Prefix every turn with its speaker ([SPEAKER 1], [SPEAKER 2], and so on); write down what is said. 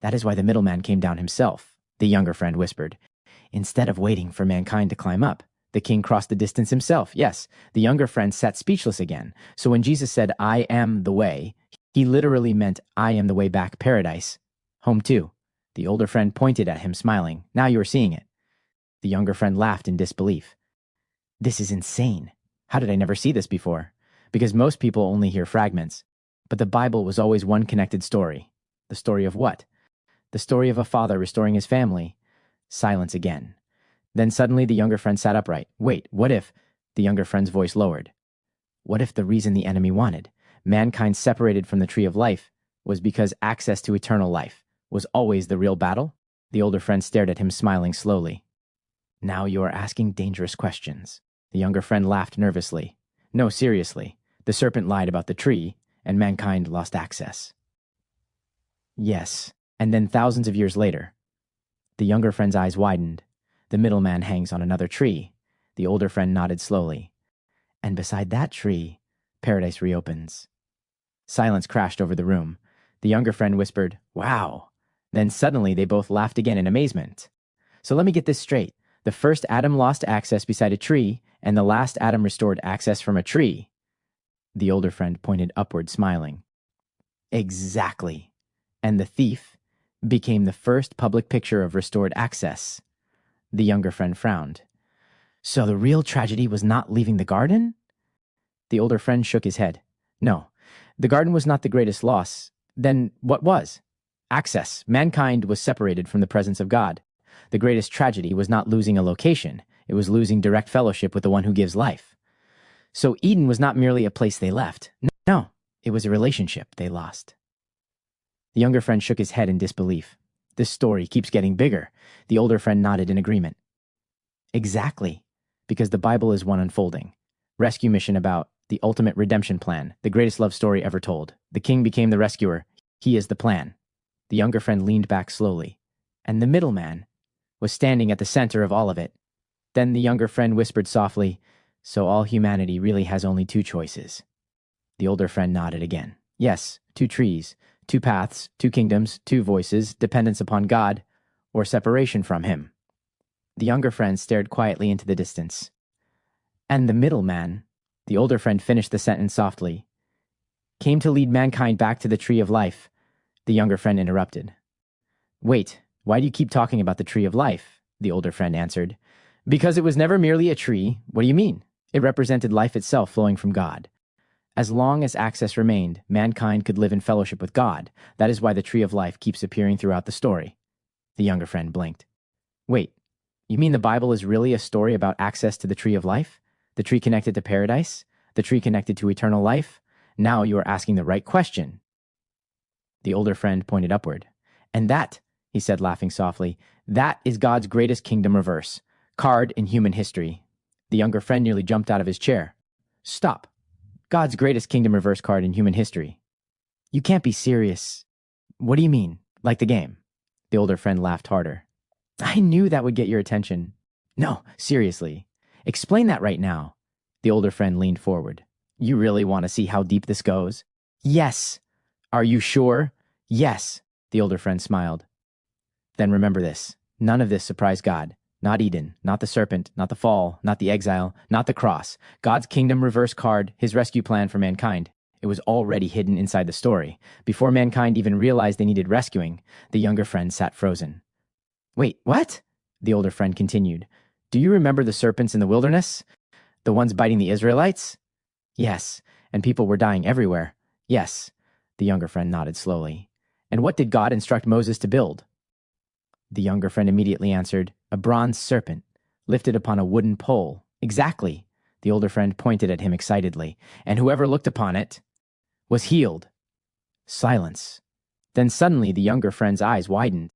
[SPEAKER 1] That is why the middleman came down himself, the younger friend whispered. Instead of waiting for mankind to climb up, the king crossed the distance himself. Yes, the younger friend sat speechless again. So when Jesus said, I am the way, he literally meant, I am the way back paradise. Home too. The older friend pointed at him, smiling. Now you are seeing it. The younger friend laughed in disbelief. This is insane. How did I never see this before? Because most people only hear fragments. But the Bible was always one connected story. The story of what? The story of a father restoring his family. Silence again. Then suddenly the younger friend sat upright. Wait, what if? The younger friend's voice lowered. What if the reason the enemy wanted mankind separated from the tree of life was because access to eternal life was always the real battle? The older friend stared at him, smiling slowly. Now you are asking dangerous questions. The younger friend laughed nervously. No, seriously. The serpent lied about the tree, and mankind lost access. Yes, and then thousands of years later. The younger friend's eyes widened. The middleman hangs on another tree. The older friend nodded slowly. And beside that tree, paradise reopens. Silence crashed over the room. The younger friend whispered, Wow. Then suddenly they both laughed again in amazement. So let me get this straight. The first Adam lost access beside a tree, and the last Adam restored access from a tree. The older friend pointed upward, smiling. Exactly. And the thief became the first public picture of restored access. The younger friend frowned. So the real tragedy was not leaving the garden? The older friend shook his head. No, the garden was not the greatest loss. Then what was? Access. Mankind was separated from the presence of God. The greatest tragedy was not losing a location. It was losing direct fellowship with the one who gives life. So Eden was not merely a place they left. No, it was a relationship they lost. The younger friend shook his head in disbelief. This story keeps getting bigger. The older friend nodded in agreement. Exactly, because the Bible is one unfolding. Rescue mission about the ultimate redemption plan, the greatest love story ever told. The king became the rescuer. He is the plan. The younger friend leaned back slowly. And the middleman was standing at the center of all of it. Then the younger friend whispered softly, So all humanity really has only two choices. The older friend nodded again. Yes, two trees, two paths, two kingdoms, two voices, dependence upon God, or separation from him. The younger friend stared quietly into the distance. And the middleman, the older friend finished the sentence softly, came to lead mankind back to the tree of life. The younger friend interrupted. Wait, why do you keep talking about the tree of life? The older friend answered. Because it was never merely a tree. What do you mean? It represented life itself flowing from God. As long as access remained, mankind could live in fellowship with God. That is why the tree of life keeps appearing throughout the story. The younger friend blinked. Wait, you mean the Bible is really a story about access to the tree of life? The tree connected to paradise? The tree connected to eternal life? Now you are asking the right question. The older friend pointed upward. And that, he said, laughing softly, that is God's greatest kingdom reverse, card in human history. The younger friend nearly jumped out of his chair. Stop. God's greatest kingdom reverse card in human history. You can't be serious. What do you mean? Like the game? The older friend laughed harder. I knew that would get your attention. No, seriously. Explain that right now. The older friend leaned forward. You really want to see how deep this goes? Yes. Are you sure? Yes. The older friend smiled. Then remember this. None of this surprised God. Not Eden, not the serpent, not the fall, not the exile, not the cross. God's kingdom reverse card, his rescue plan for mankind. It was already hidden inside the story. Before mankind even realized they needed rescuing, the younger friend sat frozen. Wait, what? The older friend continued. Do you remember the serpents in the wilderness? The ones biting the Israelites? Yes, and people were dying everywhere. Yes. The younger friend nodded slowly. And what did God instruct Moses to build? The younger friend immediately answered, a bronze serpent, lifted upon a wooden pole. Exactly. The older friend pointed at him excitedly. And whoever looked upon it was healed. Silence. Then suddenly the younger friend's eyes widened.